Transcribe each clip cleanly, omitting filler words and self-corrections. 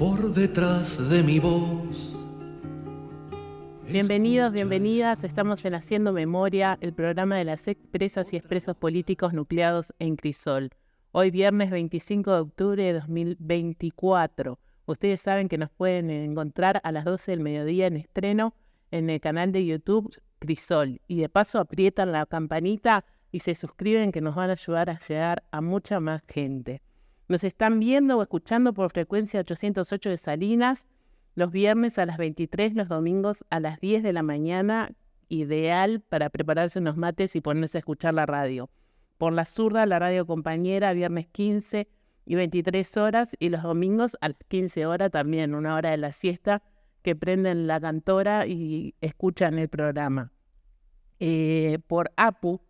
por detrás de mi voz. Bienvenidos, bienvenidas. Estamos en Haciendo Memoria, el programa de las expresas y expresos políticos nucleados en Crisol. Hoy viernes 25 de octubre de 2024. Ustedes saben que nos pueden encontrar a las 12 del mediodía en estreno en el canal de YouTube Crisol. Y de paso aprietan la campanita y se suscriben, que nos van a ayudar a llegar a mucha más gente. Nos están viendo o escuchando por frecuencia 808 de Salinas, los viernes a las 23, los domingos a las 10 de la mañana, ideal para prepararse unos mates y ponerse a escuchar la radio. Por la zurda, la radio compañera, viernes 15 y 23 horas, y los domingos a las 15 horas también, una hora de la siesta, que prenden la cantora y escuchan el programa. Por APU,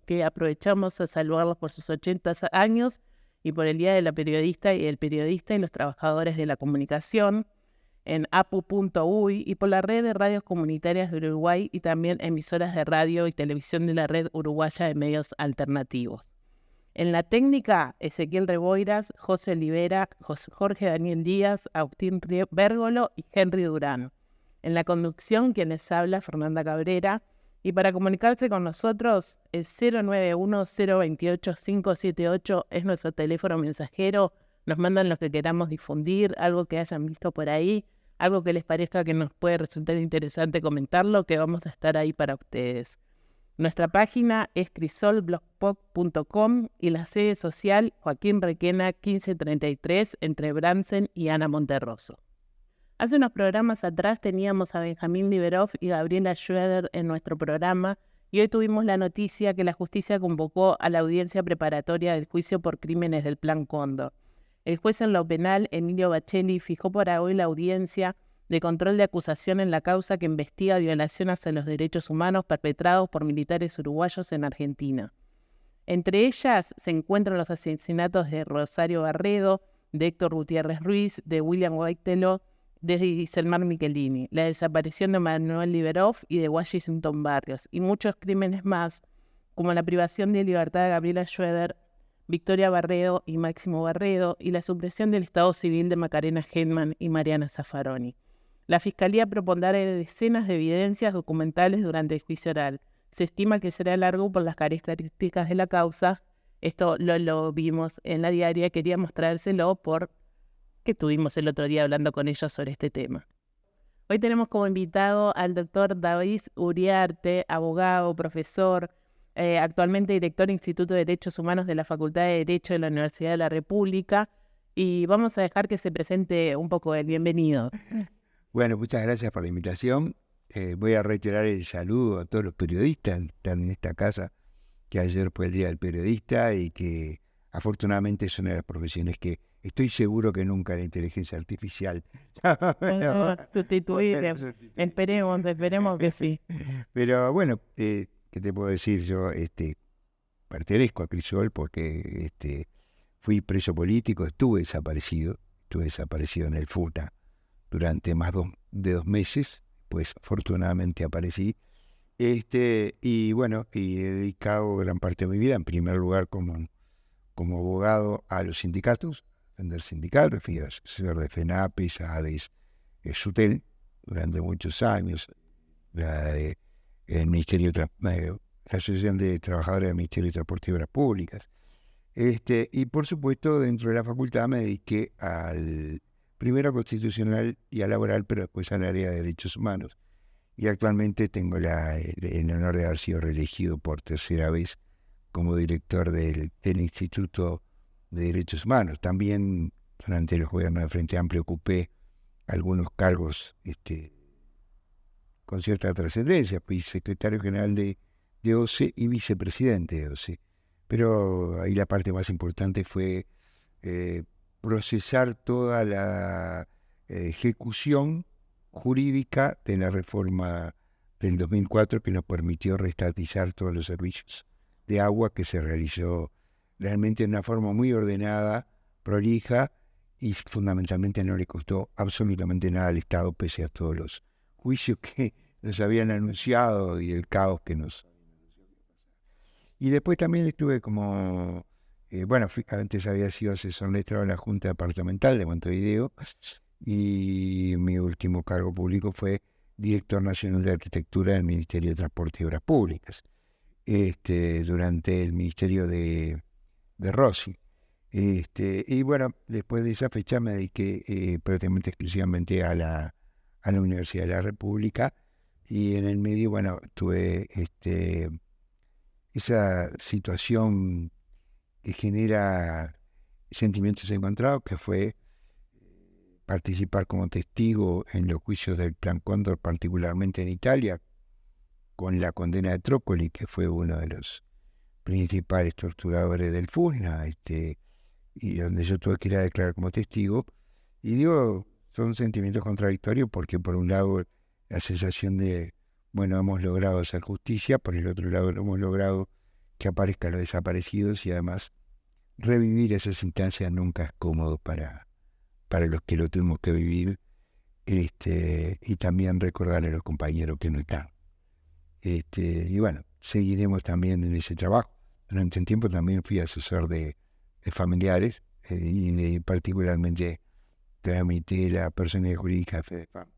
que aprovechamos a saludarlos por sus 80 años, y por el Día de la Periodista y el Periodista y los Trabajadores de la Comunicación, en apu.uy, y por la red de radios comunitarias de Uruguay y también emisoras de radio y televisión de la red uruguaya de medios alternativos. En la técnica, Ezequiel Reboiras, José Olivera, Jorge Daniel Díaz, Agustín Bérgolo y Henry Durán. En la conducción, quien les habla, Fernanda Cabrera. Y para comunicarse con nosotros, el 091-028-578 es nuestro teléfono mensajero. Nos mandan lo que queramos difundir, algo que hayan visto por ahí, algo que les parezca que nos puede resultar interesante comentarlo, que vamos a estar ahí para ustedes. Nuestra página es crisolblogspot.com y la sede social Joaquín Requena 1533 entre Bransen y Ana Monterroso. Hace unos programas atrás teníamos a Benjamín Liberoff y Gabriela Schroeder en nuestro programa, y hoy tuvimos la noticia que la justicia convocó a la audiencia preparatoria del juicio por crímenes del Plan Cóndor. El juez en lo penal, Emilio Baccelli, fijó para hoy la audiencia de control de acusación en la causa que investiga violaciones a los derechos humanos perpetrados por militares uruguayos en Argentina. Entre ellas se encuentran los asesinatos de Rosario Barredo, de Héctor Gutiérrez Ruiz, de William Waitelo, de Iselmar Michelini, la desaparición de Manuel Liberoff y de Washington Barrios, y muchos crímenes más, como la privación de libertad de Gabriela Schroeder, Victoria Barredo y Máximo Barredo, y la supresión del Estado Civil de Macarena Hedman y Mariana Zaffaroni. La Fiscalía propondrá decenas de evidencias documentales durante el juicio oral. Se estima que será largo por las características de la causa. Esto lo vimos en la diaria, queríamos traérselo porque estuvimos el otro día hablando con ellos sobre este tema. Hoy tenemos como invitado al doctor David Uriarte, abogado, profesor, actualmente director del Instituto de Derechos Humanos de la Facultad de Derecho de la Universidad de la República, y vamos a dejar que se presente un poco el bienvenido. Bueno, muchas gracias por la invitación. Voy a reiterar el saludo a todos los periodistas que están en esta casa, que ayer fue el Día del Periodista y que afortunadamente es una de las profesiones que estoy seguro que nunca la inteligencia artificial Sustituir. Esperemos que sí. Pero bueno, ¿qué te puedo decir? Yo pertenezco a Crisol porque fui preso político, estuve desaparecido en el FUTA durante más de 2 meses, pues afortunadamente aparecí. Y bueno, y he dedicado gran parte de mi vida, en primer lugar como abogado, a los sindicatos, defender sindicatos, fui asesor de FENAPE, SADES, SUTEL, durante muchos años, el Ministerio la Asociación de Trabajadores del Ministerio de Transporte y Obras Públicas. Y por supuesto, dentro de la facultad me dediqué primero constitucional y a laboral, pero después al área de derechos humanos. Y actualmente tengo el honor de haber sido reelegido por tercera vez como director del Instituto de Derechos Humanos. También durante los gobiernos de Frente Amplio ocupé algunos cargos con cierta trascendencia. Fui secretario general de OCE y vicepresidente de OCE. Pero ahí la parte más importante fue procesar toda la ejecución jurídica de la reforma del 2004 que nos permitió reestatizar todos los servicios de agua, que se realizó realmente de una forma muy ordenada, prolija, y fundamentalmente no le costó absolutamente nada al Estado, pese a todos los juicios que nos habían anunciado y el caos que nos... Y después también estuve antes había sido asesor letrado de la Junta Departamental de Montevideo, y mi último cargo público fue director nacional de arquitectura del Ministerio de Transporte y Obras Públicas, durante el ministerio de Rossi. Y bueno, después de esa fecha me dediqué prácticamente exclusivamente a la Universidad de la República, y en el medio, bueno, tuve esa situación que genera sentimientos encontrados, que fue participar como testigo en los juicios del Plan Cóndor, particularmente en Italia, con la condena de Trócoli, que fue uno de los principales torturadores del FUSNA, y donde yo tuve que ir a declarar como testigo. Y digo, son sentimientos contradictorios, porque por un lado la sensación de, bueno, hemos logrado hacer justicia, por el otro lado hemos logrado que aparezcan los desaparecidos, y además revivir esas instancias nunca es cómodo para los que lo tuvimos que vivir, y también recordar a los compañeros que no están. Y bueno, seguiremos también en ese trabajo. Durante un tiempo también fui asesor de familiares, y particularmente tramité la personalidad jurídica de FEDEFAM.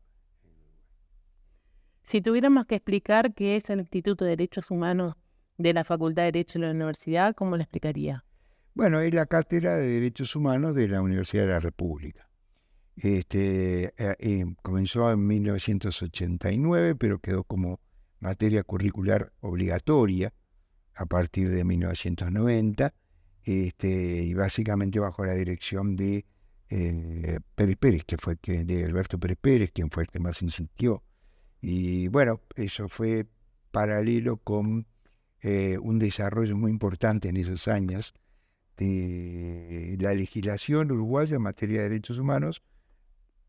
Si tuviéramos que explicar qué es el Instituto de Derechos Humanos de la Facultad de Derecho de la Universidad, ¿cómo lo explicaría? Bueno, es la Cátedra de Derechos Humanos de la Universidad de la República. Comenzó en 1989, pero quedó como materia curricular obligatoria a partir de 1990, y básicamente bajo la dirección de Pérez Pérez, de Alberto Pérez Pérez, quien fue el que más insistió. Y bueno, eso fue paralelo con un desarrollo muy importante en esos años de la legislación uruguaya en materia de derechos humanos,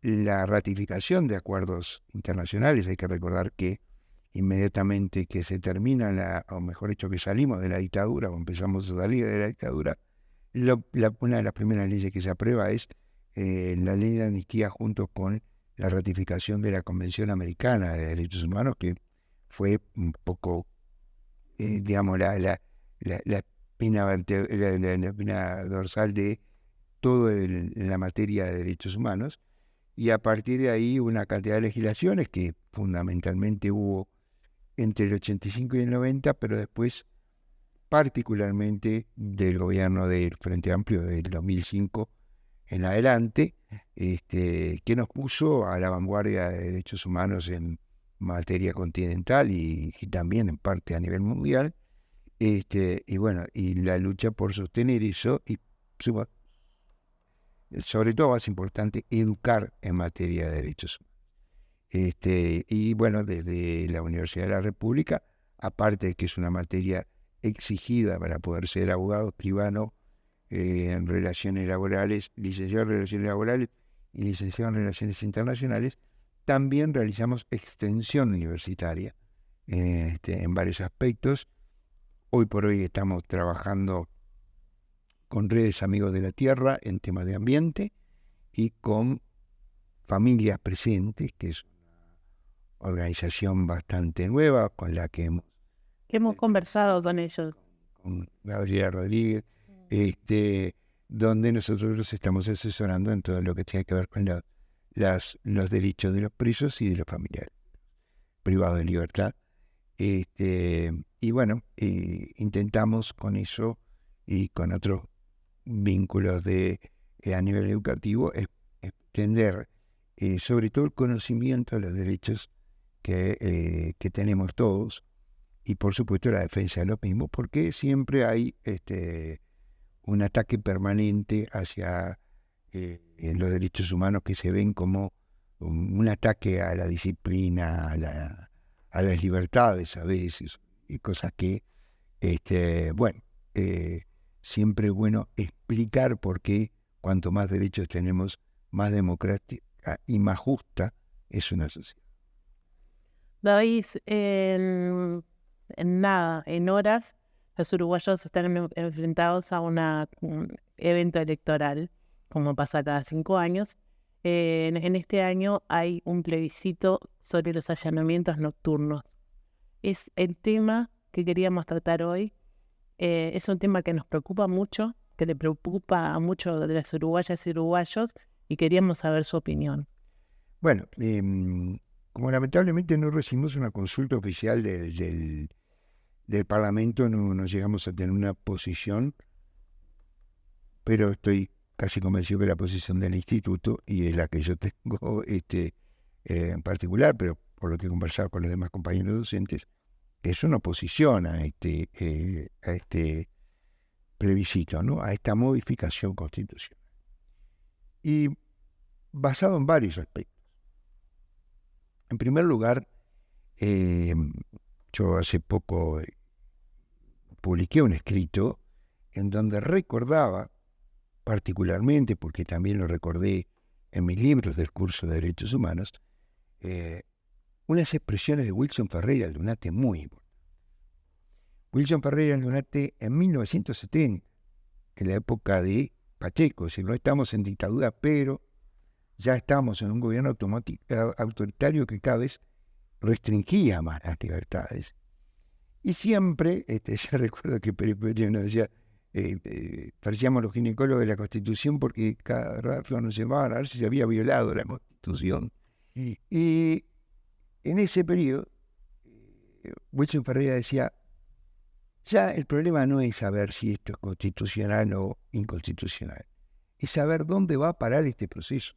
la ratificación de acuerdos internacionales. Hay que recordar que inmediatamente que se termina, o mejor dicho, que salimos de la dictadura, o empezamos a salir de la dictadura, una de las primeras leyes que se aprueba es la ley de amnistía, junto con la ratificación de la Convención Americana de Derechos Humanos, que fue un poco, digamos, la espina dorsal de todo la materia de derechos humanos. Y a partir de ahí una cantidad de legislaciones que fundamentalmente hubo entre el 85 y el 90, pero después particularmente del gobierno del Frente Amplio del 2005 en adelante, que nos puso a la vanguardia de derechos humanos en materia continental y también en parte a nivel mundial. Y bueno, y la lucha por sostener eso, y sobre todo, más importante, educar en materia de derechos humanos. Y bueno, desde la Universidad de la República, aparte de que es una materia exigida para poder ser abogado escribano en relaciones laborales, licenciado en relaciones laborales y licenciado en relaciones internacionales, también realizamos extensión universitaria en varios aspectos. Hoy por hoy estamos trabajando con Redes Amigos de la Tierra en temas de ambiente, y con Familias Presentes, que es una organización bastante nueva con la que Hemos conversado con ellos. Con Gabriela Rodríguez, donde nosotros los estamos asesorando en todo lo que tiene que ver con los derechos de los presos y de los familiares privados de libertad. Y bueno, intentamos con eso y con otros vínculos a nivel educativo extender sobre todo el conocimiento de los derechos que tenemos todos, y por supuesto la defensa de los mismos, porque siempre hay un ataque permanente hacia los derechos humanos, que se ven como un ataque a la disciplina, a las libertades a veces, y cosas que, bueno, siempre es bueno explicar por qué cuanto más derechos tenemos, más democrática y más justa es una sociedad. David, en horas, los uruguayos están enfrentados a un evento electoral, como pasa cada 5 años. En este año hay un plebiscito sobre los allanamientos nocturnos. Es el tema que queríamos tratar hoy. Es un tema que nos preocupa mucho, que le preocupa a muchos de las uruguayas y uruguayos, y queríamos saber su opinión. Bueno, como lamentablemente no recibimos una consulta oficial del Parlamento, no llegamos a tener una posición, pero estoy casi convencido que la posición del Instituto, y es la que yo tengo en particular, pero por lo que he conversado con los demás compañeros docentes, es una oposición a este plebiscito, ¿no? A esta modificación constitucional. Y basado en varios aspectos. En primer lugar, yo hace poco publiqué un escrito en donde recordaba, particularmente, porque también lo recordé en mis libros del curso de Derechos Humanos, unas expresiones de Wilson Ferreira Aldunate muy importantes. Wilson Ferreira Aldunate en 1970, en la época de Pacheco, si no estamos en dictadura, pero ya estamos en un gobierno autoritario que cada vez restringía más las libertades. Y siempre, yo recuerdo que Periperio nos decía, parecíamos los ginecólogos de la Constitución porque cada rato nos llevaban a ver si se había violado la Constitución. Y en ese periodo, Wilson Ferreira decía, ya el problema no es saber si esto es constitucional o inconstitucional, es saber dónde va a parar este proceso.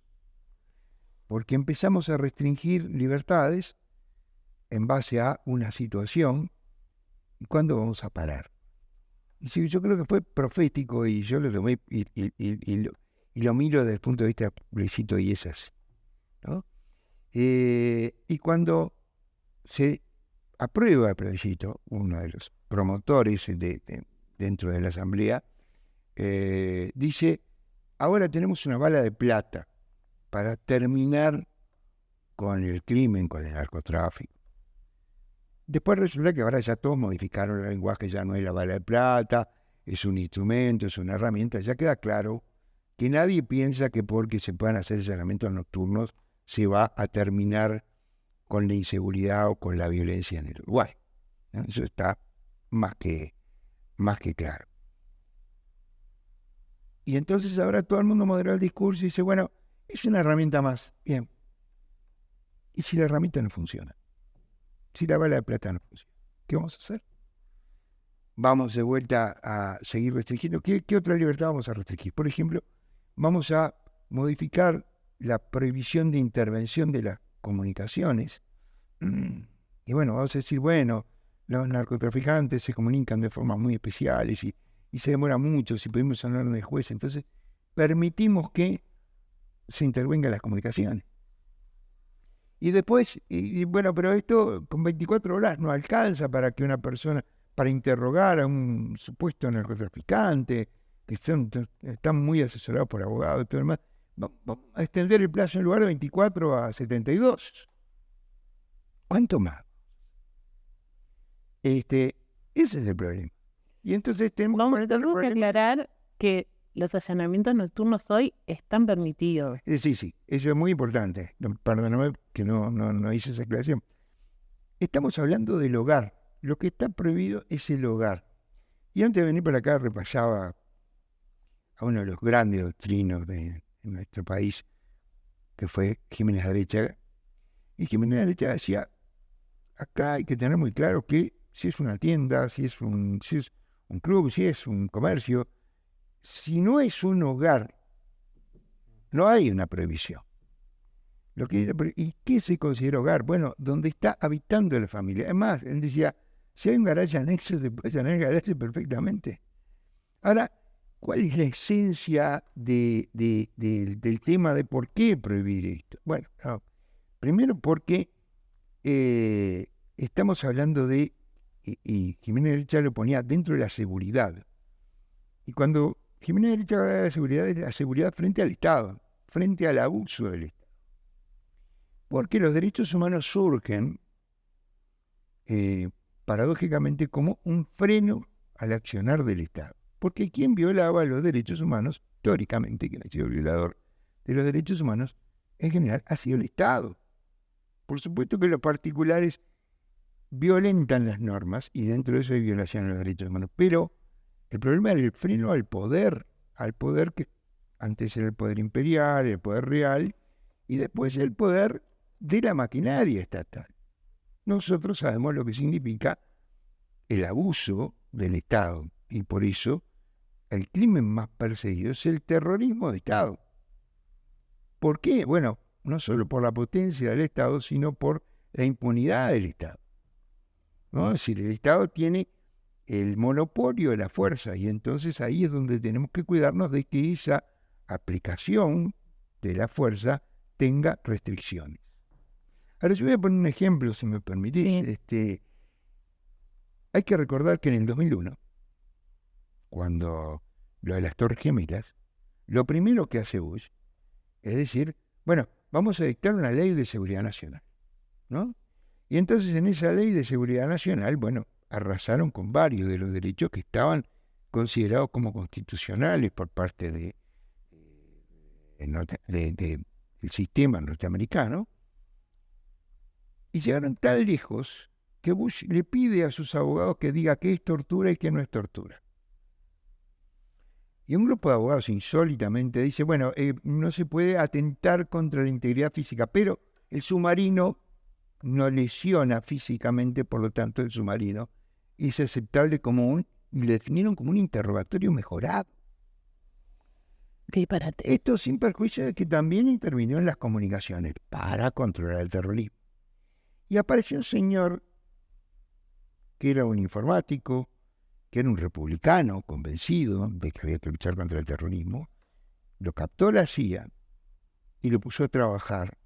Porque empezamos a restringir libertades en base a una situación, ¿y cuándo vamos a parar? Y sí, yo creo que fue profético, y yo lo tomé y lo miro desde el punto de vista plebiscito, y es así, ¿no? Y cuando se aprueba el plebiscito, uno de los promotores dentro de la Asamblea dice, ahora tenemos una bala de plata para terminar con el crimen, con el narcotráfico. Después resulta que ahora ya todos modificaron el lenguaje, ya no es la bala de plata, es un instrumento, es una herramienta. Ya queda claro que nadie piensa que porque se puedan hacer allanamientos nocturnos se va a terminar con la inseguridad o con la violencia en el Uruguay, ¿no? Eso está más que claro. Y entonces ahora todo el mundo moderó el discurso y dice, bueno, es una herramienta más. Bien. ¿Y si la herramienta no funciona? Si la bala de plata no funciona, ¿qué vamos a hacer? Vamos de vuelta a seguir restringiendo. ¿Qué otra libertad vamos a restringir? Por ejemplo, vamos a modificar la prohibición de intervención de las comunicaciones. Y bueno, vamos a decir, bueno, los narcotraficantes se comunican de formas muy especiales y se demora mucho si pedimos una orden del juez. Entonces, permitimos que se intervengan las comunicaciones. Y después, bueno, pero esto con 24 horas no alcanza para que una persona, para interrogar a un supuesto narcotraficante, que están muy asesorados por abogados y todo lo demás, vamos a extender el plazo en lugar de 24 a 72. ¿Cuánto más? Ese es el problema. Y entonces tenemos que aclarar que los allanamientos nocturnos hoy están permitidos. Sí, eso es muy importante. Perdóname que no hice esa aclaración. Estamos hablando del hogar. Lo que está prohibido es el hogar. Y antes de venir para acá repasaba a uno de los grandes doctrinos de nuestro país, que fue Jiménez Arechaga. Y Jiménez Arechaga decía, acá hay que tener muy claro que si es una tienda, si es un club, si es un comercio, si no es un hogar, no hay una prohibición. ¿Y qué se considera hogar? Bueno, donde está habitando la familia. Además, él decía, si hay un garaje anexo, se puede tener garaje perfectamente. Ahora, ¿cuál es la esencia del tema de por qué prohibir esto? Bueno, primero porque estamos hablando de, y Jiménez Arechaga lo ponía dentro de la seguridad. Y cuando Jiménez Arechaga habla de la seguridad frente al Estado, frente al abuso del Estado. Porque los derechos humanos surgen, paradójicamente, como un freno al accionar del Estado. Porque quien violaba los derechos humanos, teóricamente, quien ha sido violador de los derechos humanos, en general ha sido el Estado. Por supuesto que los particulares violentan las normas y dentro de eso hay violación de los derechos humanos, pero el problema era el freno al poder Antes era el poder imperial, el poder real, y después el poder de la maquinaria estatal. Nosotros sabemos lo que significa el abuso del Estado, y por eso el crimen más perseguido es el terrorismo de Estado. ¿Por qué? Bueno, no solo por la potencia del Estado, sino por la impunidad del Estado, ¿no? Es decir, el Estado tiene el monopolio de la fuerza, y entonces ahí es donde tenemos que cuidarnos de que esa aplicación de la fuerza tenga restricciones. Ahora yo voy a poner un ejemplo, si me permitís. Sí. Hay que recordar que en el 2001, cuando lo de las Torres Gemelas, lo primero que hace Bush es decir, bueno, vamos a dictar una ley de seguridad nacional, ¿no? Y entonces en esa ley de seguridad nacional, bueno, arrasaron con varios de los derechos que estaban considerados como constitucionales por parte del sistema norteamericano, y llegaron tan lejos que Bush le pide a sus abogados que diga qué es tortura y qué no es tortura. Y un grupo de abogados insólitamente dice, bueno, no se puede atentar contra la integridad física, pero el submarino no lesiona físicamente, por lo tanto el submarino es aceptable y le definieron como un interrogatorio mejorado. Qué disparate. Esto sin perjuicio de que también intervino en las comunicaciones para controlar el terrorismo. Y apareció un señor que era un informático, que era un republicano convencido de que había que luchar contra el terrorismo, lo captó la CIA y lo puso a trabajar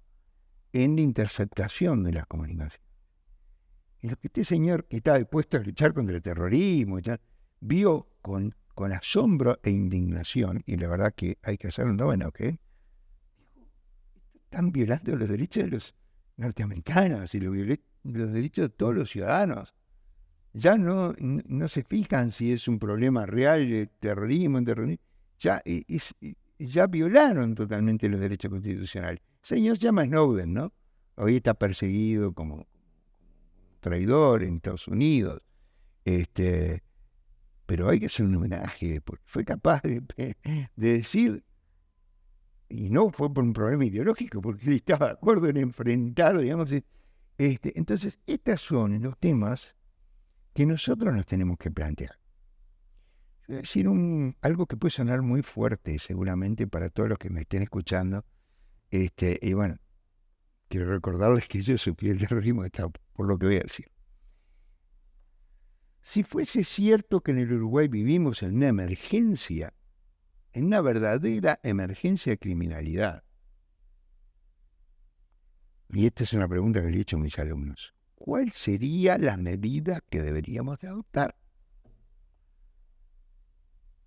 en la interceptación de las comunicaciones. Y lo que este señor, que estaba dispuesto a luchar contra el terrorismo, vio con asombro e indignación, y la verdad que hay que hacer un bueno, ¿qué? Están violando los derechos de los norteamericanos y los derechos de todos los ciudadanos. Ya no se fijan si es un problema real de terrorismo, ya violaron totalmente los derechos constitucionales. El señor se llama Snowden, ¿no? Hoy está perseguido como traidor en Estados Unidos, pero hay que hacer un homenaje, porque fue capaz de decir, y no fue por un problema ideológico, porque él estaba de acuerdo en enfrentar, digamos, entonces estos son los temas que nosotros nos tenemos que plantear. Yo voy a decir algo que puede sonar muy fuerte seguramente para todos los que me estén escuchando, y bueno, quiero recordarles que yo sufrí el terrorismo de Estado, por lo que voy a decir. Si fuese cierto que en el Uruguay vivimos en una emergencia, en una verdadera emergencia de criminalidad, y esta es una pregunta que le he hecho a mis alumnos, ¿cuál sería la medida que deberíamos de adoptar?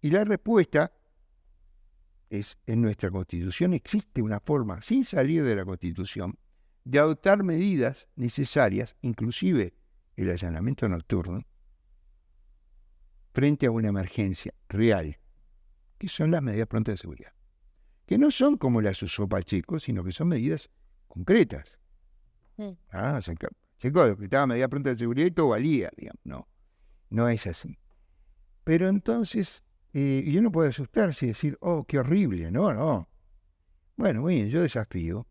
Y la respuesta es, en nuestra Constitución existe una forma, sin salir de la Constitución, de adoptar medidas necesarias, inclusive el allanamiento nocturno, frente a una emergencia real, que son las medidas prontas de seguridad, que no son como las usó Pacheco, sino que son medidas concretas. Sí. Pacheco decretaba medidas prontas de seguridad y todo valía, digamos. No es así. Pero entonces, y uno puede asustarse y decir, oh, qué horrible, no. Bueno, muy bien, yo desafío.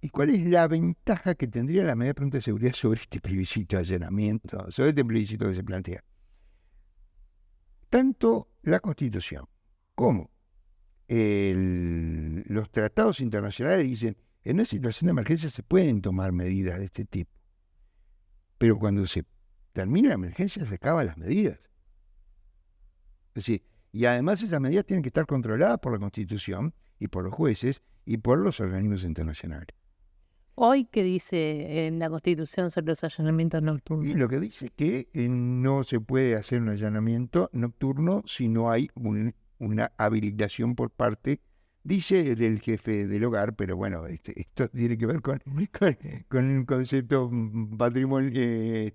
¿Y cuál es la ventaja que tendría la medida pronta de seguridad sobre este plebiscito de allanamiento, sobre este plebiscito que se plantea? Tanto la Constitución como los tratados internacionales dicen, en una situación de emergencia se pueden tomar medidas de este tipo. Pero cuando se termina la emergencia se acaban las medidas. Es decir, y además esas medidas tienen que estar controladas por la Constitución y por los jueces y por los organismos internacionales. Hoy, ¿qué dice en la Constitución sobre los allanamientos nocturnos? Y lo que dice es que no se puede hacer un allanamiento nocturno si no hay una habilitación por parte, dice, del jefe del hogar, pero bueno, esto tiene que ver con un concepto patrimonial,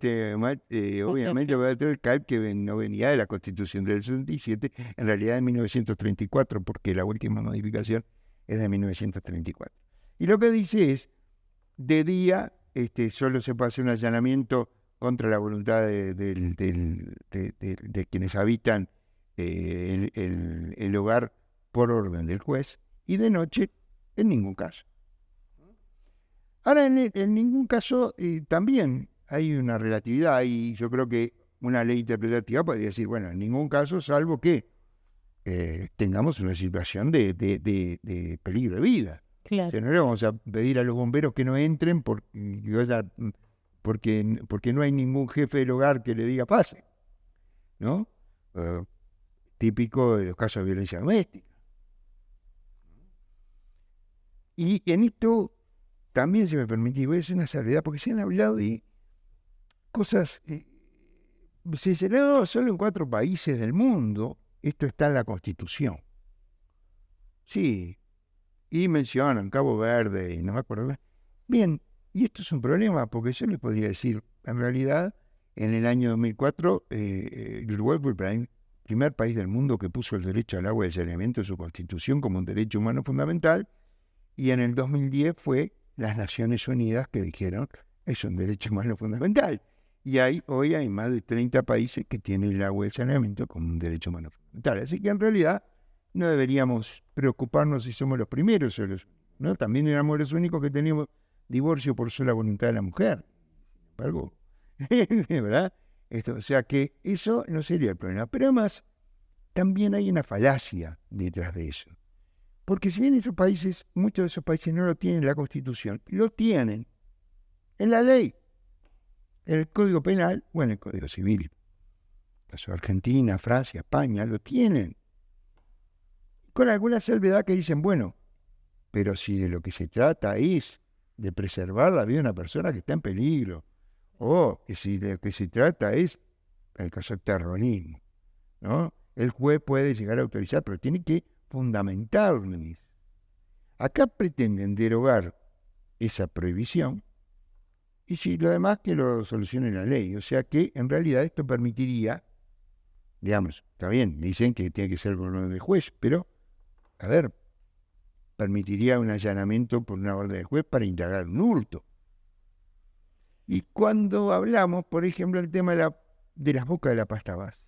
obviamente patriarcal, que no venía de la Constitución del 67, en realidad de 1934, porque la última modificación es de 1934. Y lo que dice es, de día solo se puede hacer un allanamiento contra la voluntad de quienes habitan el hogar por orden del juez, y de noche en ningún caso. Ahora, en ningún caso también hay una relatividad, y yo creo que una ley interpretativa podría decir, bueno, en ningún caso, salvo que tengamos una situación de peligro de vida. Claro. O sea, no le vamos a pedir a los bomberos que no entren porque no hay ningún jefe del hogar que le diga pase, ¿no? Típico de los casos de violencia doméstica. Y en esto también se me permitió, voy a hacer una salvedad, porque se han hablado de cosas, se dice, no, solo en 4 países del mundo esto está en la Constitución. Sí, y mencionan Cabo Verde y no me acuerdo. Bien, y esto es un problema, porque yo les podría decir, en realidad, en el año 2004, Uruguay fue el primer país del mundo que puso el derecho al agua y al saneamiento en su Constitución como un derecho humano fundamental, y en el 2010 fue las Naciones Unidas que dijeron es un derecho humano fundamental. Y hoy hay más de 30 países que tienen el agua y el saneamiento como un derecho humano fundamental. Así que en realidad no deberíamos preocuparnos si somos los primeros o los, ¿no? También éramos los únicos que teníamos divorcio por sola voluntad de la mujer. Sin embargo, ¿verdad? O sea que eso no sería el problema. Pero además, también hay una falacia detrás de eso. Porque si bien esos países, muchos de esos países no lo tienen en la Constitución, lo tienen en la ley, en el Código Penal o en el Código Civil. Caso de Argentina, Francia, España, lo tienen. Con alguna salvedad que dicen, bueno, pero si de lo que se trata es de preservar la vida de una persona que está en peligro, o si de lo que se trata es, en el caso del terrorismo, ¿no? El juez puede llegar a autorizar, pero tiene que fundamentarlo en eso. Acá pretenden derogar esa prohibición, y si lo demás que lo solucione la ley. O sea que en realidad esto permitiría, digamos, está bien, dicen que tiene que ser por orden del juez, pero, a ver, permitiría un allanamiento por una orden del juez para indagar un hurto. Y cuando hablamos, por ejemplo, del tema de las bocas de la pasta base,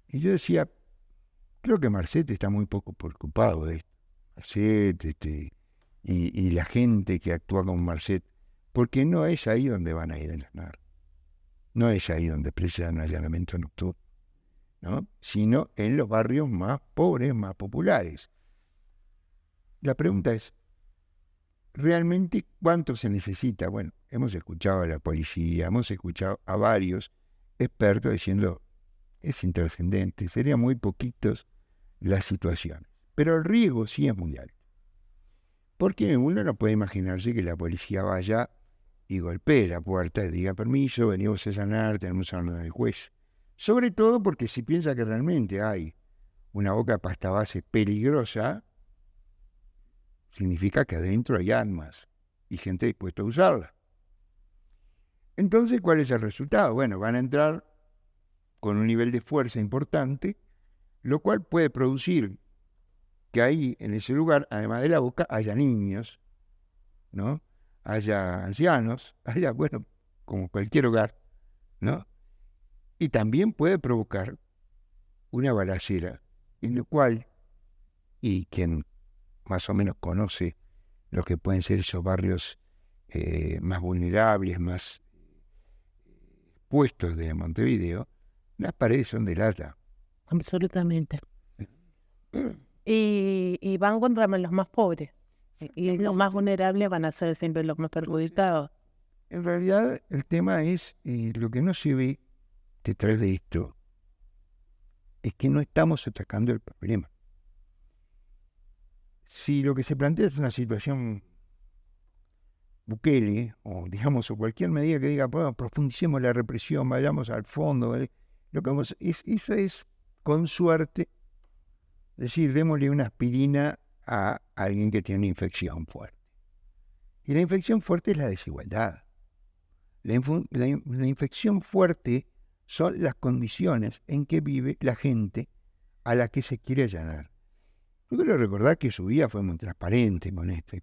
y yo decía, creo que Marcet está muy poco preocupado de esto. Marcet, y la gente que actúa con Marcet, porque no es ahí donde van a ir a allanar. No es ahí donde precisan allanamiento nocturno, ¿no? Sino en los barrios más pobres, más populares. La pregunta es, ¿realmente cuánto se necesita? Bueno, hemos escuchado a la policía, hemos escuchado a varios expertos diciendo, es intrascendente, serían muy poquitos las situaciones. Pero el riesgo sí es muy alto. Porque uno no puede imaginarse que la policía vaya y golpee la puerta y diga, permiso, venimos a allanar, tenemos orden del juez. Sobre todo porque si piensa que realmente hay una boca de pasta base peligrosa, significa que adentro hay armas y gente dispuesta a usarla. Entonces, ¿cuál es el resultado? Bueno, van a entrar con un nivel de fuerza importante, lo cual puede producir que ahí, en ese lugar, además de la boca, haya niños, ¿no? Haya ancianos, haya, bueno, como cualquier hogar, ¿no? Y también puede provocar una balacera, en lo cual, y quien más o menos conoce lo que pueden ser esos barrios más vulnerables, más puestos de Montevideo, las paredes son de lata. Absolutamente. Y van contra los más pobres. Y los más vulnerables van a ser siempre los más perjudicados. En realidad, el tema es, lo que no se ve detrás de esto, es que no estamos atacando el problema. Si lo que se plantea es una situación Bukele, o digamos, o cualquier medida que diga, bueno, profundicemos la represión, vayamos al fondo, lo que vamos, eso es, con suerte, decir, démosle una aspirina a alguien que tiene una infección fuerte. Y la infección fuerte es la desigualdad. La infección fuerte son las condiciones en que vive la gente a la que se quiere allanar. Yo quiero recordar que su vida fue muy transparente con esto.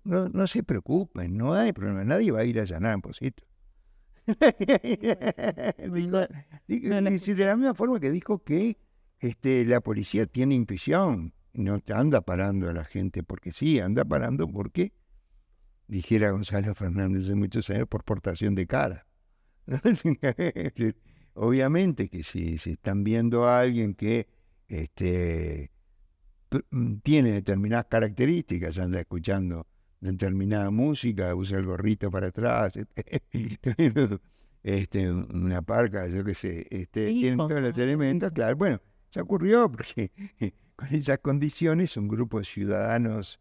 No se preocupen, no hay problema, nadie va a ir a allanar en Pocito. De la misma forma que dijo que la policía tiene intuición, no te anda parando a la gente porque sí, anda parando porque, dijera Gonzalo Fernández hace muchos años, por portación de cara. Obviamente que si están viendo a alguien que tiene determinadas características, anda escuchando determinada música, usa el gorrito para atrás, una parca, yo qué sé, tienen todos los elementos, claro. Bueno, se ocurrió porque con esas condiciones un grupo de ciudadanos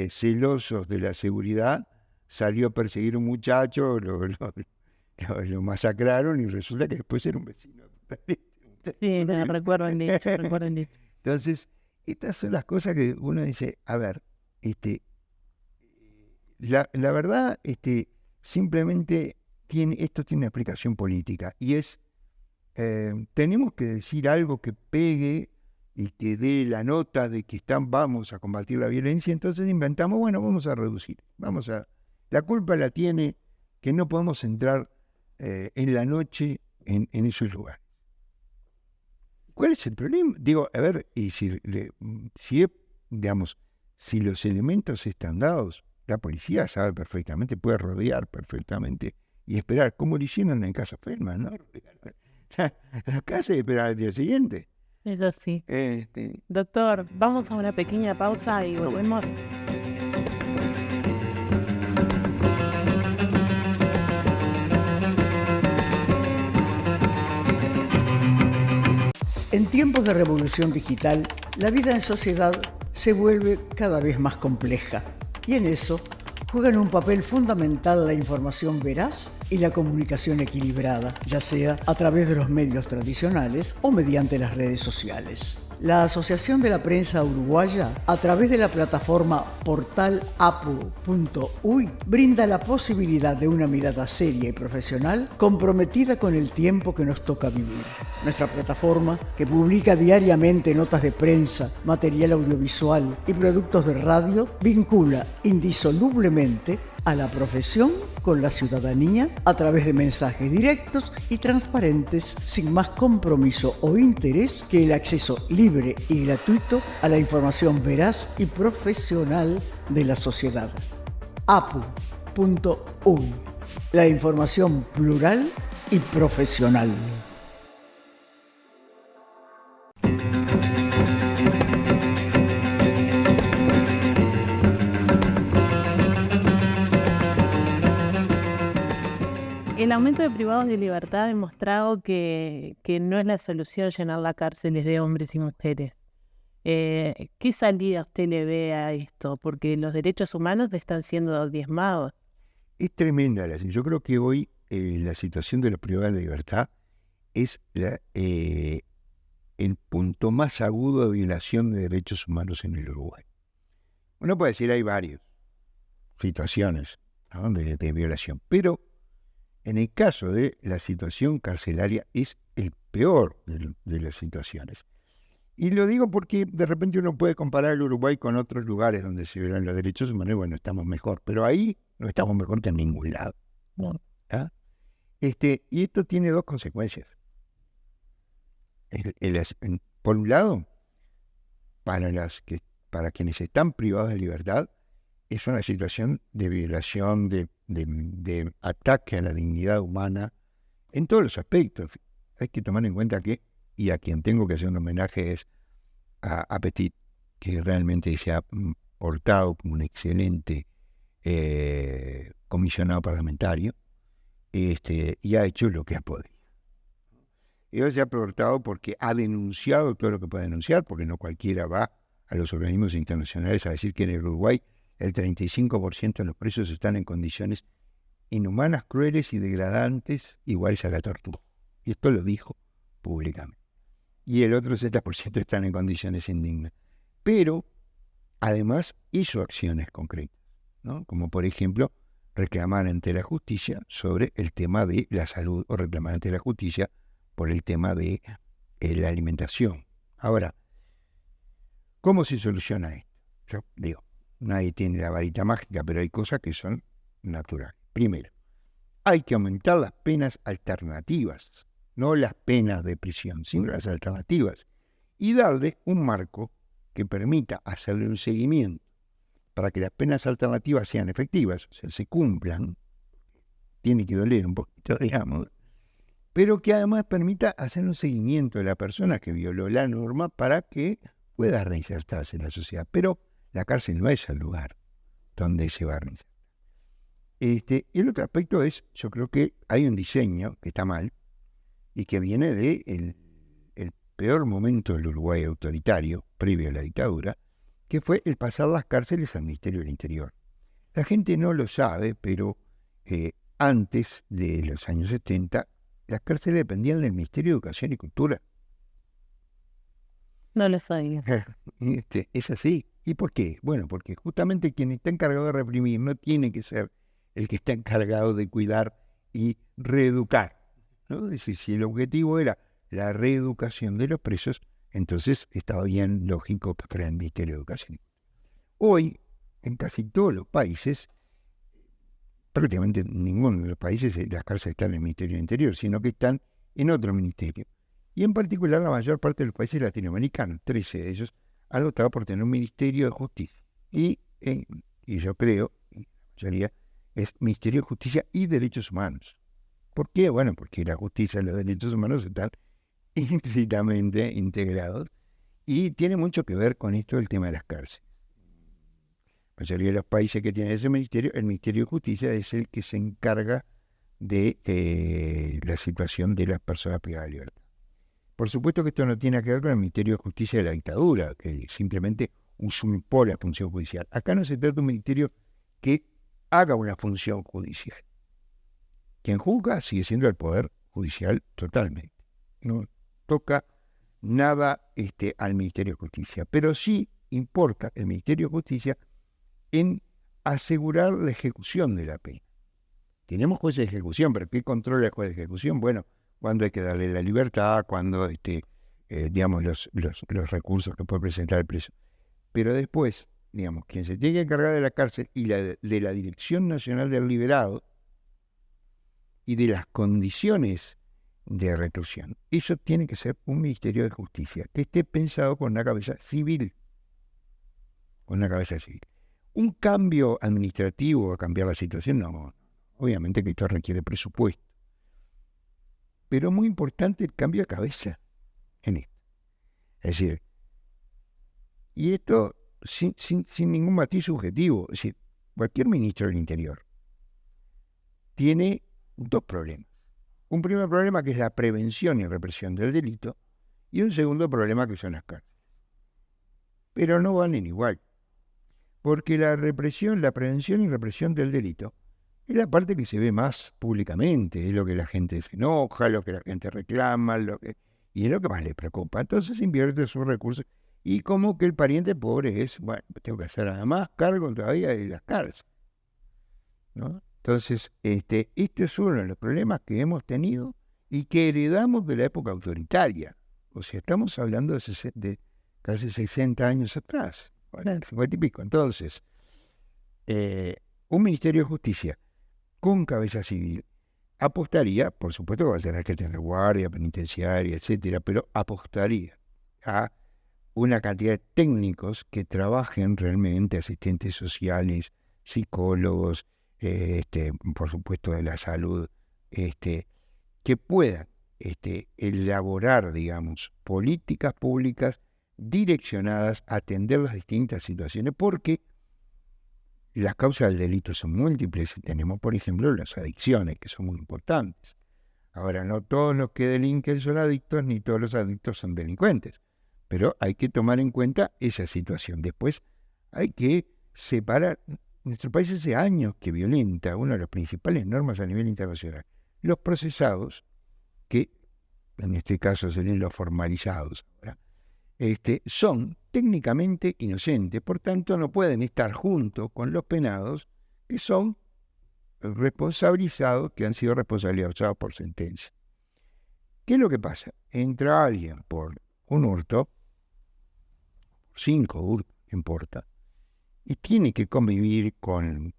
celosos de la seguridad salió a perseguir a un muchacho, lo masacraron y resulta que después era un vecino. Sí, recuerdo el hecho. Entonces, estas son las cosas que uno dice, a ver, la verdad, simplemente esto tiene una explicación política y es, tenemos que decir algo que pegue y que dé la nota de que vamos a combatir la violencia, entonces inventamos, bueno, vamos a reducir, la culpa la tiene que no podemos entrar en la noche en esos lugares. ¿Cuál es el problema? Digo, a ver, y si los elementos están dados, la policía sabe perfectamente, puede rodear perfectamente y esperar, como lo hicieron en Casa Feldman, ¿no? La casa y esperar al día siguiente. Eso sí. Doctor, vamos a una pequeña pausa y volvemos. En tiempos de revolución digital, la vida en sociedad se vuelve cada vez más compleja y en eso juegan un papel fundamental la información veraz y la comunicación equilibrada, ya sea a través de los medios tradicionales o mediante las redes sociales. La Asociación de la Prensa Uruguaya, a través de la plataforma portalapu.uy, brinda la posibilidad de una mirada seria y profesional comprometida con el tiempo que nos toca vivir. Nuestra plataforma, que publica diariamente notas de prensa, material audiovisual y productos de radio, vincula indisolublemente a la profesión con la ciudadanía a través de mensajes directos y transparentes, sin más compromiso o interés que el acceso libre y gratuito a la información veraz y profesional de la sociedad. apu.uy, la información plural y profesional. El aumento de privados de libertad ha demostrado que no es la solución llenar las cárceles de hombres y mujeres. ¿Qué salida usted le ve a esto? Porque los derechos humanos están siendo diezmados. Es tremenda yo creo que hoy la situación de los privados de libertad es el punto más agudo de violación de derechos humanos en el Uruguay. Uno puede decir hay varias situaciones, ¿no?, de violación, pero en el caso de la situación carcelaria es el peor de las situaciones. Y lo digo porque de repente uno puede comparar el Uruguay con otros lugares donde se violan los derechos humanos y bueno, estamos mejor, pero ahí no estamos mejor que en ningún lado. ¿Ah? Y esto tiene dos consecuencias. Por un lado, para quienes están privados de libertad, es una situación de violación, de ataque a la dignidad humana en todos los aspectos. Hay que tomar en cuenta que, y a quien tengo que hacer un homenaje es a Petit, que realmente se ha portado como un excelente comisionado parlamentario, y ha hecho lo que ha podido. Y se ha portado porque ha denunciado todo lo que puede denunciar, porque no cualquiera va a los organismos internacionales a decir que en el Uruguay el 35% de los presos están en condiciones inhumanas, crueles y degradantes, iguales a la tortura. Y esto lo dijo públicamente. Y el otro 60% están en condiciones indignas. Pero, además, hizo acciones concretas, ¿no? Como, por ejemplo, reclamar ante la justicia sobre el tema de la salud o reclamar ante la justicia por el tema de la alimentación. Ahora, ¿cómo se soluciona esto? Yo digo, nadie tiene la varita mágica, pero hay cosas que son naturales. Primero, hay que aumentar las penas alternativas, no las penas de prisión, sino las alternativas. y darle un marco que permita hacerle un seguimiento para que las penas alternativas sean efectivas, o sea, se cumplan, tiene que doler un poquito, digamos, pero que además permita hacer un seguimiento de la persona que violó la norma para que pueda reinsertarse en la sociedad. Pero la cárcel no es el lugar donde se va a reinsertar. El otro aspecto es, yo creo que hay un diseño que está mal y que viene de el peor momento del Uruguay autoritario, previo a la dictadura, que fue el pasar las cárceles al Ministerio del Interior. La gente no lo sabe, pero antes de los años 70, las cárceles dependían del Ministerio de Educación y Cultura. No lo sabía. Es así. ¿Y por qué? Bueno, porque justamente quien está encargado de reprimir no tiene que ser el que está encargado de cuidar y reeducar, ¿no? Es decir, si el objetivo era la reeducación de los presos, entonces estaba bien lógico que fuera el Ministerio de Educación. Hoy, en casi todos los países, prácticamente en ninguno de los países las cárceles están en el Ministerio del Interior, sino que están en otro ministerio. Y en particular la mayor parte de los países latinoamericanos, 13 de ellos, han optado por tener un Ministerio de Justicia. Y yo creo, y la mayoría, es Ministerio de Justicia y Derechos Humanos. ¿Por qué? Bueno, porque la justicia y los derechos humanos están íntimamente integrados y tiene mucho que ver con esto el tema de las cárceles. La mayoría de los países que tienen ese ministerio, el Ministerio de Justicia es el que se encarga de la situación de las personas privadas de libertad. Por supuesto que esto no tiene que ver con el Ministerio de Justicia de la dictadura, que simplemente usurpó la función judicial. Acá no se trata de un ministerio que haga una función judicial. Quien juzga sigue siendo el Poder Judicial totalmente. No toca nada al Ministerio de Justicia, pero sí importa el Ministerio de Justicia en asegurar la ejecución de la pena. Tenemos jueces de ejecución, pero ¿qué controla el juez de ejecución? Bueno, cuando hay que darle la libertad, cuando digamos, los recursos que puede presentar el preso. Pero después, digamos, quien se tiene que encargar de la cárcel y de la Dirección Nacional del Liberado y de las condiciones de reclusión, eso tiene que ser un Ministerio de Justicia que esté pensado con una cabeza civil. Con una cabeza civil. Un cambio administrativo a cambiar la situación, no. Obviamente que esto requiere presupuesto. Pero es muy importante el cambio de cabeza en esto. Es decir, y esto sin ningún matiz subjetivo. Es decir, cualquier ministro del Interior tiene dos problemas. Un primer problema que es la prevención y represión del delito, y un segundo problema que son las cárceles. Pero no van en igual. Porque la prevención y represión del delito es la parte que se ve más públicamente, es lo que la gente se enoja, lo que la gente reclama, y es lo que más le preocupa. Entonces invierte sus recursos y como que el pariente pobre es, bueno, tengo que hacer además cargo todavía de las cárceles, ¿no? Entonces, este es uno de los problemas que hemos tenido y que heredamos de la época autoritaria. O sea, estamos hablando de casi 60 años atrás. Bueno, 50 y pico. Entonces, un Ministerio de Justicia con cabeza civil apostaría, por supuesto que va a tener que tener guardia penitenciaria, etcétera, pero apostaría a una cantidad de técnicos que trabajen realmente, asistentes sociales, psicólogos, por supuesto de la salud, que puedan elaborar, digamos, políticas públicas direccionadas a atender las distintas situaciones, porque las causas del delito son múltiples y tenemos, por ejemplo, las adicciones, que son muy importantes. Ahora, no todos los que delinquen son adictos, ni todos los adictos son delincuentes, pero hay que tomar en cuenta esa situación. Después hay que separar. Nuestro país hace años que violenta una de las principales normas a nivel internacional. Los procesados, que en este caso serían los formalizados, ¿verdad? Son técnicamente inocentes, por tanto no pueden estar junto con los penados que son responsabilizados, que han sido responsabilizados por sentencia. ¿Qué es lo que pasa? Entra alguien por un hurto, 5 hurtos, no importa, y tiene que convivir con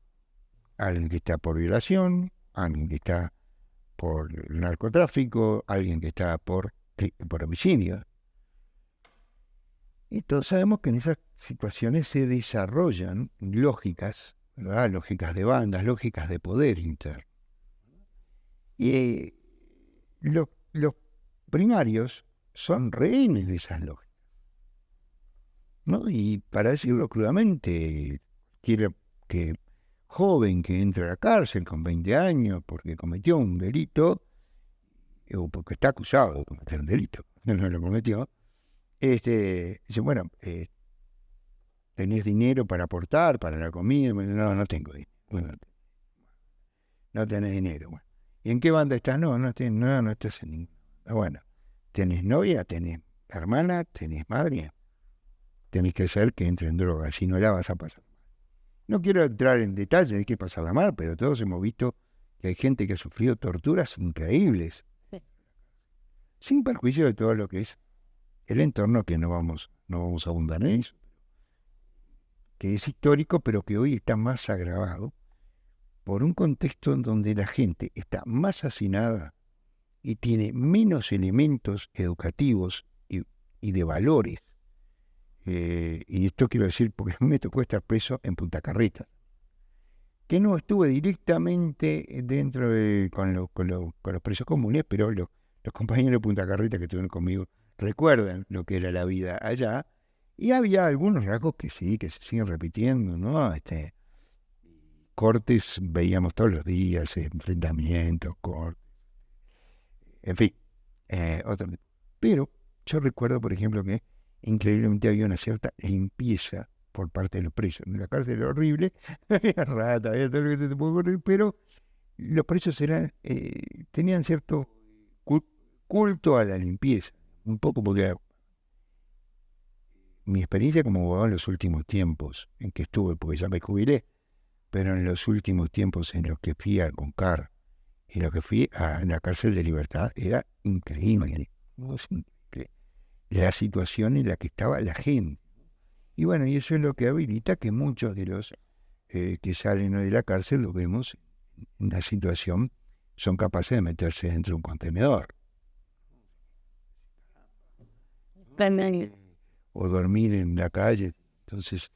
alguien que está por violación, alguien que está por narcotráfico, alguien que está por homicidio. Y todos sabemos que en esas situaciones se desarrollan lógicas, ¿verdad? Lógicas de bandas, lógicas de poder interno. Y los primarios son rehenes de esas lógicas, ¿no? Y para decirlo crudamente, quiere que joven que entre a la cárcel con 20 años porque cometió un delito, o porque está acusado de cometer un delito, no lo cometió, dice, bueno, ¿tenés dinero para aportar para la comida? Bueno, no tengo dinero. Bueno, no tenés dinero. Bueno. ¿Y en qué banda estás? No estás en ninguna. Bueno, ¿tenés novia? ¿Tenés hermana? ¿Tenés madre? Tenés que hacer que entre en droga, si no la vas a pasar mal. No quiero entrar en detalle de qué pasarla mal, pero todos hemos visto que hay gente que ha sufrido torturas increíbles, Sí. sin perjuicio de todo lo que es el entorno, que no vamos a abundar en eso, que es histórico, pero que hoy está más agravado por un contexto en donde la gente está más hacinada y tiene menos elementos educativos y de valores. Y esto quiero decir porque me tocó estar preso en Punta Carretas, que no estuve directamente dentro con los presos comunes, pero los compañeros de Punta Carretas que estuvieron conmigo recuerdan lo que era la vida allá, y había algunos rasgos que sí, que se siguen repitiendo, ¿no? Cortes veíamos todos los días, enfrentamientos, cortes, en fin, pero yo recuerdo, por ejemplo, que increíblemente había una cierta limpieza por parte de los presos. En la cárcel era horrible, había rata, había todo lo que se te puede ocurrir, pero los presos tenían cierto culto a la limpieza, un poco porque mi experiencia como abogado en los últimos tiempos en que estuve, porque ya me jubilé, pero en los últimos tiempos en los que fui a Concar y los que fui a la cárcel de Libertad, era increíble, ¿no? La situación en la que estaba la gente. Y bueno, y eso es lo que habilita que muchos de los que salen hoy de la cárcel, lo vemos en la situación, son capaces de meterse dentro de un contenedor. O dormir en la calle. Entonces,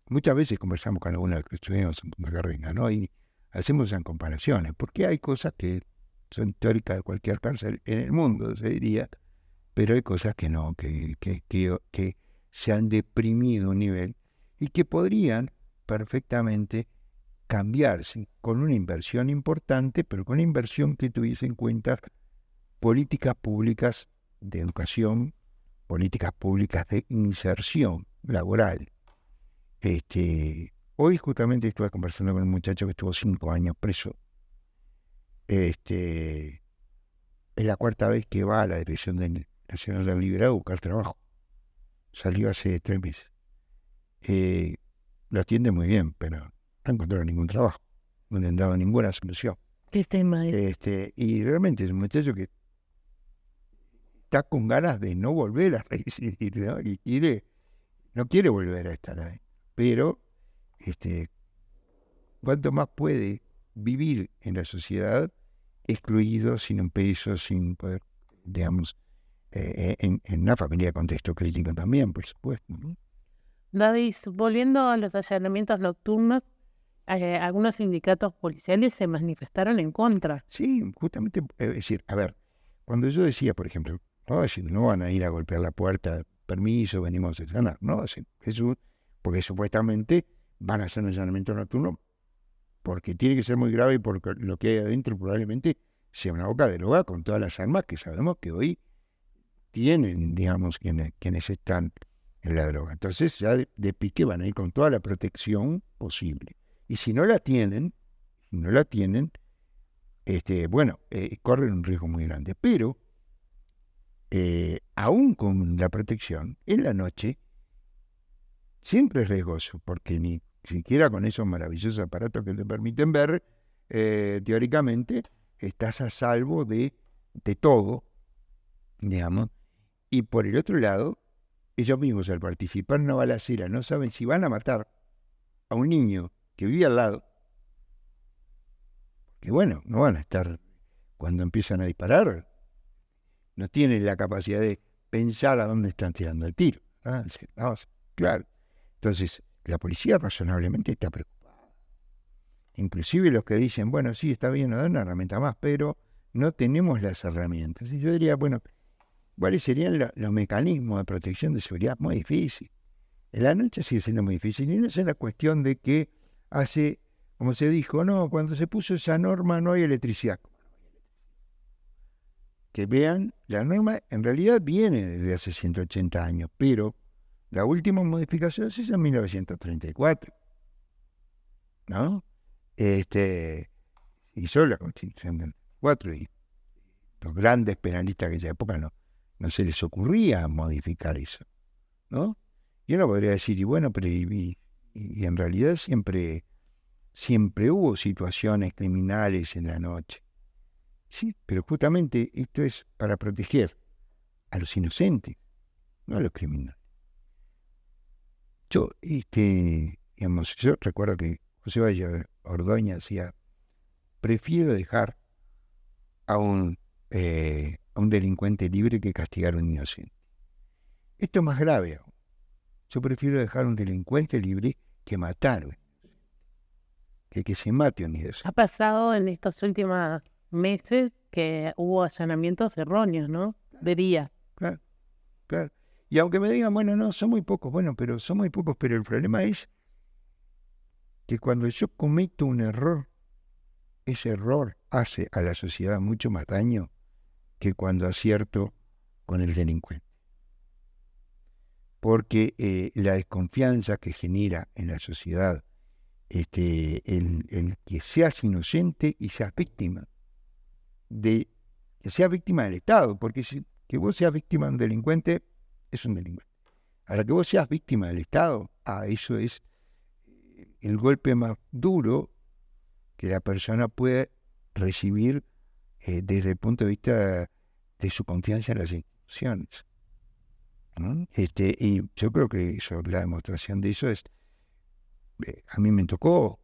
muchas veces conversamos con algunos que estuvimos en Punta Carretas, ¿no? Y hacemos esas comparaciones, porque hay cosas que son teóricas de cualquier cárcel en el mundo, se diría, pero hay cosas que no, que se han deprimido a un nivel y que podrían perfectamente cambiarse con una inversión importante, pero con una inversión que tuviese en cuenta políticas públicas de educación, políticas públicas de inserción laboral. Hoy justamente estuve conversando con un muchacho que estuvo 5 años preso. Es la 4ª vez que va a la Dirección Nacional del Liberado a buscar trabajo. Salió hace 3 meses. Lo atiende muy bien, pero no encontró ningún trabajo. No le han dado ninguna solución. ¿Qué tema es? Y realmente es un muchacho que está con ganas de no volver a reincidir, ¿no? Y no quiere volver a estar ahí. Pero cuanto más puede vivir en la sociedad excluido, sin un peso, sin poder, digamos, en una familia de contexto crítico también, por supuesto, ¿no? David, volviendo a los allanamientos nocturnos, algunos sindicatos policiales se manifestaron en contra. Sí, justamente, es decir, a ver, cuando yo decía, por ejemplo, no van a ir a golpear la puerta, permiso, venimos a allanar, no, Jesús, porque supuestamente van a hacer un allanamiento nocturno, porque tiene que ser muy grave y porque lo que hay adentro probablemente sea una boca de loba con todas las armas que sabemos que hoy tienen, digamos, quienes están en la droga. Entonces ya de pique van a ir con toda la protección posible. Y si no la tienen, corren un riesgo muy grande. Pero, aún con la protección, en la noche siempre es riesgoso, porque ni siquiera con esos maravillosos aparatos que te permiten ver, teóricamente, estás a salvo de todo, digamos. Y por el otro lado, ellos mismos al participar en una balacera no saben si van a matar a un niño que vive al lado, que bueno, no van a estar cuando empiezan a disparar, no tienen la capacidad de pensar a dónde están tirando el tiro. ¿Ah? Vamos, claro. Entonces, la policía razonablemente está preocupada. Inclusive los que dicen, bueno, sí, está bien, nos dan una herramienta más, pero no tenemos las herramientas. Y yo diría, bueno, ¿cuáles serían los mecanismos de protección de seguridad? Muy difícil. En la noche sigue siendo muy difícil. Y no es la cuestión de que hace, como se dijo, no, cuando se puso esa norma no hay electricidad. Que vean, la norma en realidad viene desde hace 180 años, pero la última modificación se hizo en 1934, ¿no? Hizo la Constitución del 4 y los grandes penalistas de aquella época no se les ocurría modificar eso, ¿no? Y uno podría decir, y bueno, pero y en realidad siempre hubo situaciones criminales en la noche. Sí, pero justamente esto es para proteger a los inocentes, no a los criminales. Yo recuerdo que José Valle Ordóñez decía, prefiero dejar a un delincuente libre que castigar a un inocente. Esto es más grave aún. Yo prefiero dejar a un delincuente libre que matar a un inocente. Que se mate a un inocente. Ha pasado en estos últimos meses que hubo allanamientos erróneos, ¿no? De día. Claro. Y aunque me digan, bueno, no, son muy pocos, pero el problema es que cuando yo cometo un error, ese error hace a la sociedad mucho más daño que cuando acierto con el delincuente. Porque la desconfianza que genera en la sociedad el que seas inocente y seas víctima, que seas víctima del Estado, porque que vos seas víctima de un delincuente es un delincuente. Ahora que vos seas víctima del Estado, eso es el golpe más duro que la persona puede recibir desde el punto de vista de su confianza en las instituciones, ¿no? Y yo creo que la demostración de eso es, a mí me tocó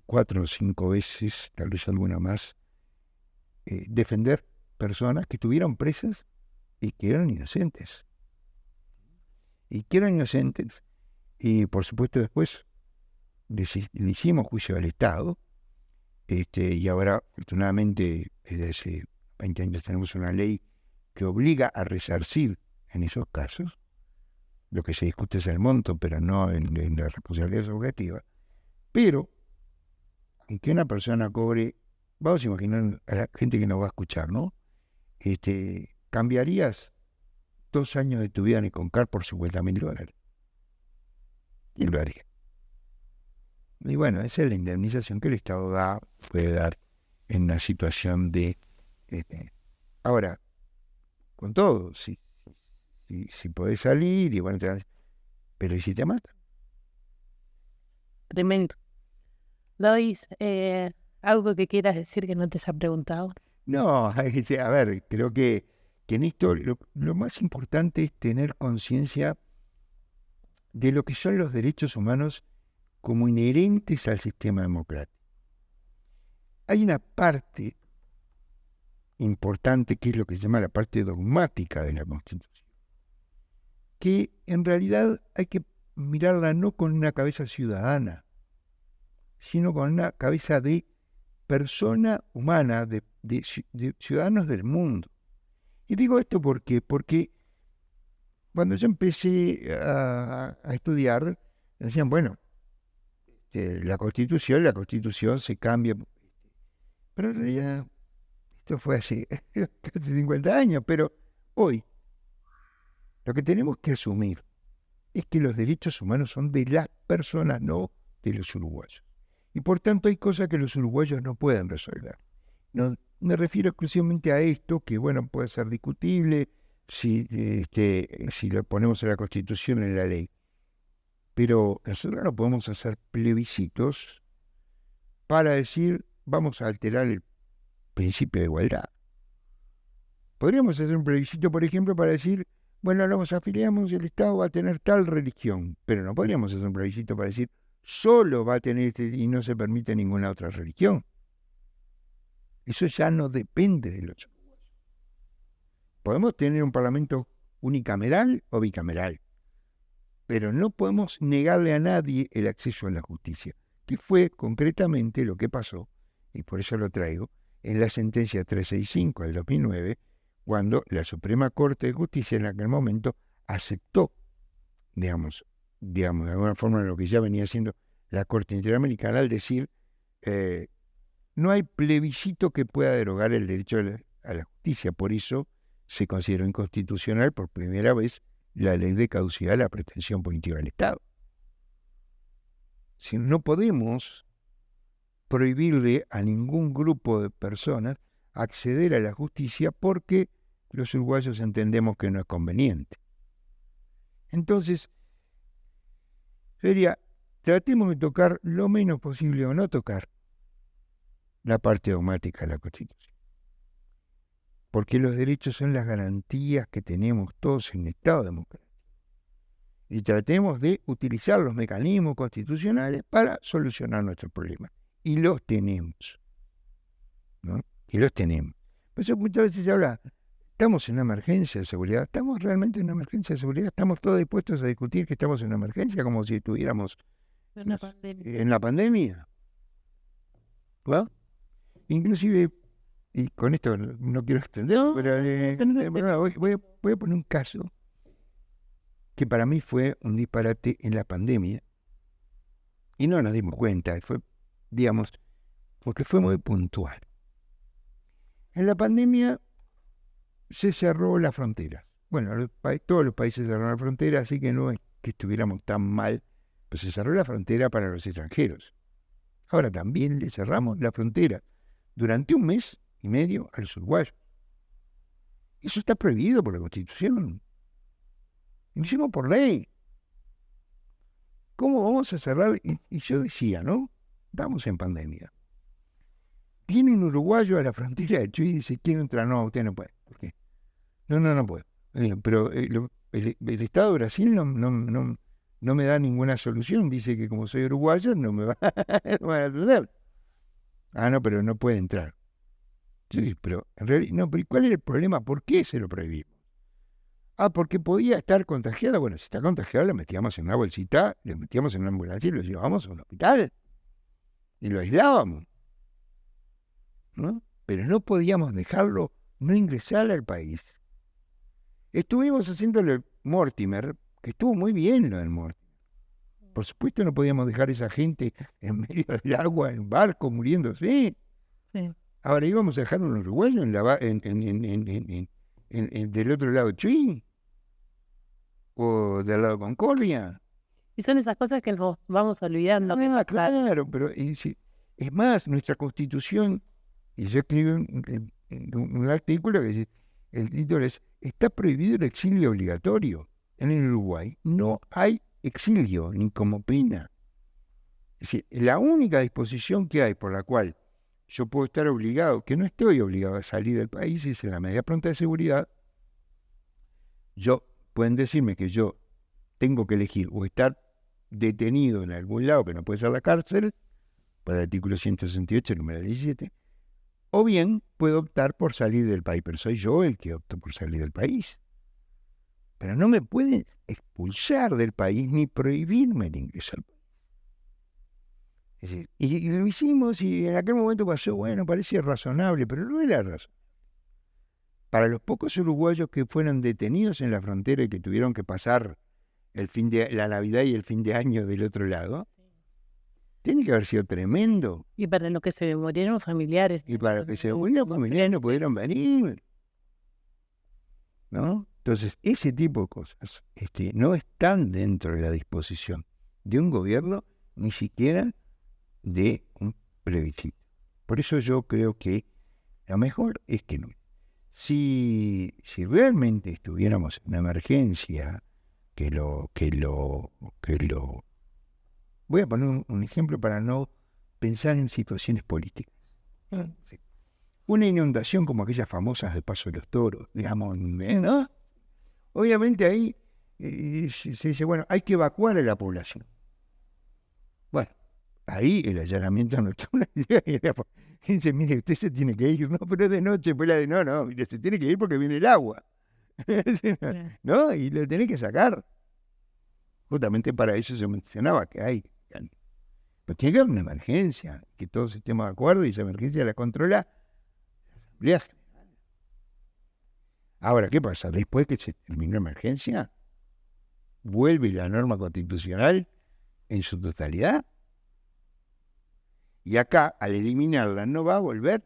4 o 5 veces, tal vez alguna más, defender personas que estuvieron presas y que eran inocentes. Y por supuesto después le hicimos juicio al Estado, y ahora afortunadamente desde hace 20 años tenemos una ley que obliga a resarcir en esos casos. Lo que se discute es el monto, pero no en la responsabilidad subjetiva. Pero, en que una persona cobre, vamos a imaginar a la gente que nos va a escuchar, ¿no? ¿Cambiarías 2 años de tu vida en Econcar por $50.000? ¿Quién lo haría? Y bueno, esa es la indemnización que el Estado puede dar en una situación de... ahora, con todo, si podés salir y bueno, pero ¿y si te matan? Tremendo. Lois, ¿algo que quieras decir que no te haya preguntado? No, a ver, creo que en esto lo más importante es tener conciencia de lo que son los derechos humanos como inherentes al sistema democrático. Hay una parte importante que es lo que se llama la parte dogmática de la Constitución, que en realidad hay que mirarla no con una cabeza ciudadana, sino con una cabeza de persona humana, de ciudadanos del mundo. Y digo esto porque cuando yo empecé a estudiar, decían, bueno, la Constitución se cambia, pero en realidad esto fue hace casi 50 años, pero hoy lo que tenemos que asumir es que los derechos humanos son de las personas, no de los uruguayos. Y por tanto hay cosas que los uruguayos no pueden resolver. No, me refiero exclusivamente a esto, que bueno, puede ser discutible si lo ponemos en la Constitución, en la ley. Pero nosotros no podemos hacer plebiscitos para decir, vamos a alterar el principio de igualdad. Podríamos hacer un plebiscito, por ejemplo, para decir, bueno, nos afiliamos y el Estado va a tener tal religión, pero no podríamos hacer un plebiscito para decir, solo va a tener y no se permite ninguna otra religión. Eso ya no depende de los uruguayos. Podemos tener un parlamento unicameral o bicameral. Pero no podemos negarle a nadie el acceso a la justicia, que fue concretamente lo que pasó, y por eso lo traigo, en la sentencia 365 del 2009, cuando la Suprema Corte de Justicia en aquel momento aceptó, digamos, de alguna forma lo que ya venía haciendo la Corte Interamericana al decir, no hay plebiscito que pueda derogar el derecho a la justicia, por eso se consideró inconstitucional por primera vez la ley de caducidad de la pretensión punitiva del Estado. Si no podemos prohibirle a ningún grupo de personas acceder a la justicia porque los uruguayos entendemos que no es conveniente. Entonces, sería, tratemos de tocar lo menos posible o no tocar la parte dogmática de la Constitución. Porque los derechos son las garantías que tenemos todos en el Estado democrático. Y tratemos de utilizar los mecanismos constitucionales para solucionar nuestros problemas. Y los tenemos. ¿No? Y los tenemos. Por eso muchas veces se habla, ¿estamos en una emergencia de seguridad? ¿Estamos realmente en una emergencia de seguridad? ¿Estamos todos dispuestos a discutir que estamos en una emergencia como si estuviéramos en la pandemia? ¿Well? Inclusive, y con esto no quiero extender, pero voy a poner un caso que para mí fue un disparate en la pandemia, y no nos dimos cuenta, fue, digamos, porque fue muy puntual. En la pandemia se cerró la frontera. Bueno, todos los países cerraron la frontera, así que no es que estuviéramos tan mal, pero se cerró la frontera para los extranjeros. Ahora también le cerramos la frontera durante 1 mes y medio a los uruguayos. Eso está prohibido por la Constitución. Lo hicimos por ley. ¿Cómo vamos a cerrar? Y yo decía, ¿no? Estamos en pandemia. Viene un uruguayo a la frontera de Chuy y dice, quiero entrar. No, usted no puede. ¿Por qué? No puedo. Pero el Estado de Brasil no me da ninguna solución. Dice que como soy uruguayo no me va a atender. Ah, no, pero no puede entrar. Sí, pero en realidad, no, pero ¿cuál era el problema? ¿Por qué se lo prohibimos? Ah, porque podía estar contagiada. Bueno, si está contagiada, la metíamos en una bolsita, le metíamos en una ambulancia y lo llevábamos a un hospital. Y lo aislábamos. ¿No? Pero no podíamos dejarlo no ingresar al país. Estuvimos haciéndole Mortimer, que estuvo muy bien lo del Mortimer. Por supuesto no podíamos dejar a esa gente en medio del agua, en barco, muriéndose. Sí. Ahora íbamos a dejar un uruguayo del otro lado de Chuy, o del lado de Concordia. Y son esas cosas que nos vamos olvidando. Claro, pero es más, nuestra Constitución, y yo escribí un artículo que dice, el título es, está prohibido el exilio obligatorio. En el Uruguay no hay exilio, ni como pena. Es decir, la única disposición que hay por la cual yo puedo estar obligado, que no estoy obligado a salir del país, es en la medida pronta de seguridad. Pueden decirme que yo tengo que elegir o estar detenido en algún lado, que no puede ser la cárcel, por el artículo 168, número 17, o bien puedo optar por salir del país, pero soy yo el que opto por salir del país. Pero no me pueden expulsar del país ni prohibirme el ingreso al país. Es decir, y lo hicimos y en aquel momento pasó, bueno, parecía razonable, pero no era razonable. Para los pocos uruguayos que fueron detenidos en la frontera y que tuvieron que pasar la Navidad y el fin de año del otro lado, tiene que haber sido tremendo. Y para los que se murieron familiares. Y para los que se murieron familiares no pudieron venir. ¿No? Entonces, ese tipo de cosas no están dentro de la disposición de un gobierno, ni siquiera de un plebiscito. Por eso yo creo que lo mejor es que no. Si realmente estuviéramos en una emergencia, voy a poner un ejemplo para no pensar en situaciones políticas. Sí. Una inundación como aquellas famosas de Paso de los Toros, digamos, ¿no? Obviamente ahí se dice, bueno, hay que evacuar a la población. Bueno, ahí el allanamiento nocturno dice, mire, usted se tiene que ir, no, pero es de noche, pues no, mire, se tiene que ir porque viene el agua. ¿No? Y lo tenés que sacar. Justamente para eso se mencionaba que hay. Pero tiene que haber una emergencia, que todos estemos de acuerdo y esa emergencia la controla la Asamblea General. Ahora, ¿qué pasa? Después que se terminó la emergencia, vuelve la norma constitucional en su totalidad. Y acá, al eliminarla, no va a volver.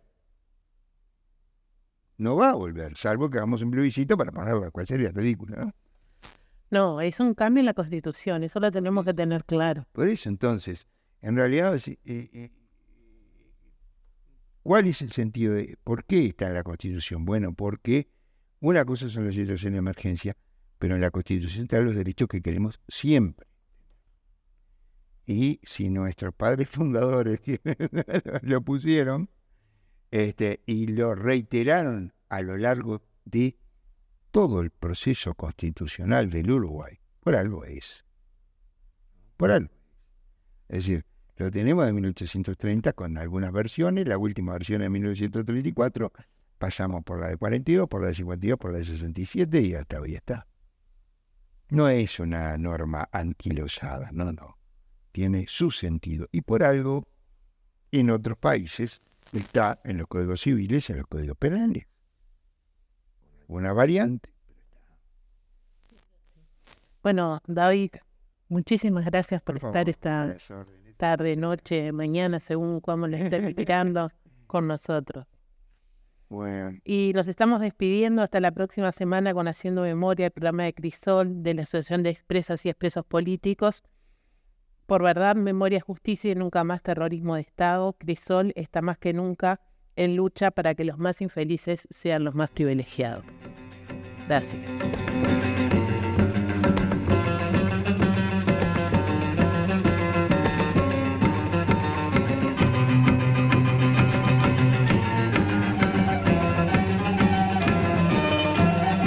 No va a volver, salvo que hagamos un plebiscito para ponerla, cual sería ridículo, ¿no? No, es un cambio en la Constitución, eso lo tenemos que tener claro. Por eso, entonces, en realidad, ¿cuál es el sentido de por qué está en la Constitución? Bueno, porque una cosa son las situaciones de emergencia, pero en la Constitución están los derechos que queremos siempre. Y si nuestros padres fundadores lo pusieron y lo reiteraron a lo largo de todo el proceso constitucional del Uruguay, por algo es. Por algo. Es decir, lo tenemos de 1830 con algunas versiones, la última versión de 1934, pasamos por la de 42, por la de 52, por la de 67 y hasta hoy está. No es una norma anquilosada, no. Tiene su sentido. Y por algo, en otros países, está en los códigos civiles, en los códigos penales. Una variante. Bueno, David, muchísimas gracias por estar esta tarde, noche, mañana, según cuando lo estés mirando con nosotros. Bueno. Y nos estamos despidiendo hasta la próxima semana con Haciendo Memoria, el programa de Crisol, de la Asociación de Expresas y Expresos Políticos. Por verdad, memoria, justicia y nunca más terrorismo de Estado. Crisol está más que nunca en lucha para que los más infelices sean los más privilegiados. Gracias.